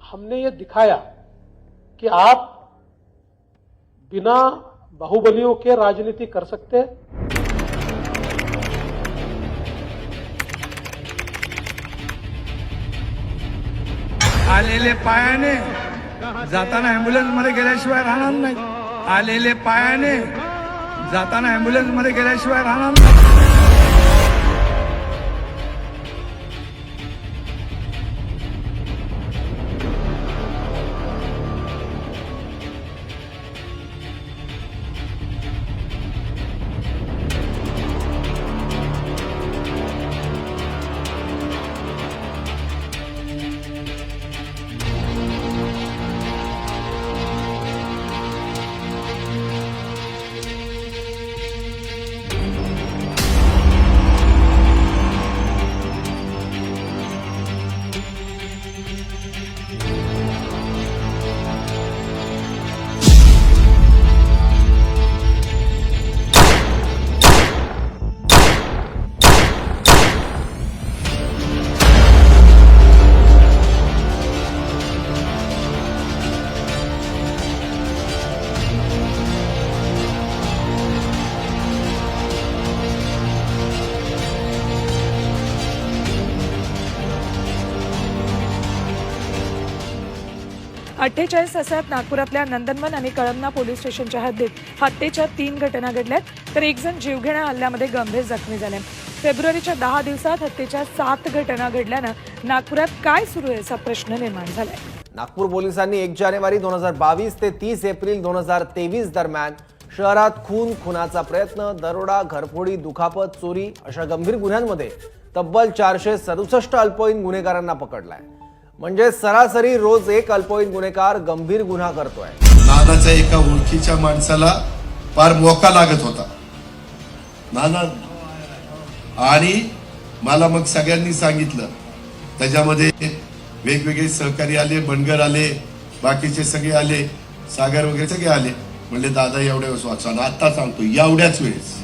हमने ये दिखाया कि आप बिना बाहुबलियों के राजनीति कर सकते हैं। आलेले पायाने जाताना ॲम्ब्युलन्स मध्ये गेल्याशिवाय राहणार नाही। आलेले पायाने जाताना ॲम्ब्युलन्स मध्ये गेल्याशिवाय राहणार नाही। अठ्ठेचाळीस तासात नागपुरातल्या नंदनवन आणि कळमना पोलीस स्टेशनच्या हद्दीत हत्येच्या 3 घटना घडल्यात, तर एक जण जीवघेण्या हल्ल्यामध्ये गंभीर जखमी झाले। फेब्रुवारीच्या 10 दिवसात हत्येच्या 7 घटना घडल्यानं नागपुरात काय सुरू आहे असा प्रश्न निर्माण झालाय। नागपूर पोलिसांनी 1 जानेवारी 2022 ते 30 एप्रिल 2023 दरम्यान शहरात खुनाचा प्रयत्न, दरोडा, घरफोडी, दुखापत, चोरी अशा गंभीर गुन्ह्यांमध्ये तब्बल 467 अल्पवयीन गुन्हेगारांना पकडलाय। म्हणजे सरासरी रोज एक अल्पवयीन गुन्हेगार गंभीर गुन्हा करतोय। नानाच्या एका ओळखीच्या माणसाला फार मोका लागत होता नाना, आणि मला मग सगळ्यांनी सांगितलं, त्याच्यामध्ये वेगवेगळे सहकारी आले, बनगर आले, बाकीचे सगळे आले, सागर वगैरे सगळे आले। म्हणले दादा एवढ्या वेळेस वाचा, आता सांगतो एवढ्याच वेळेस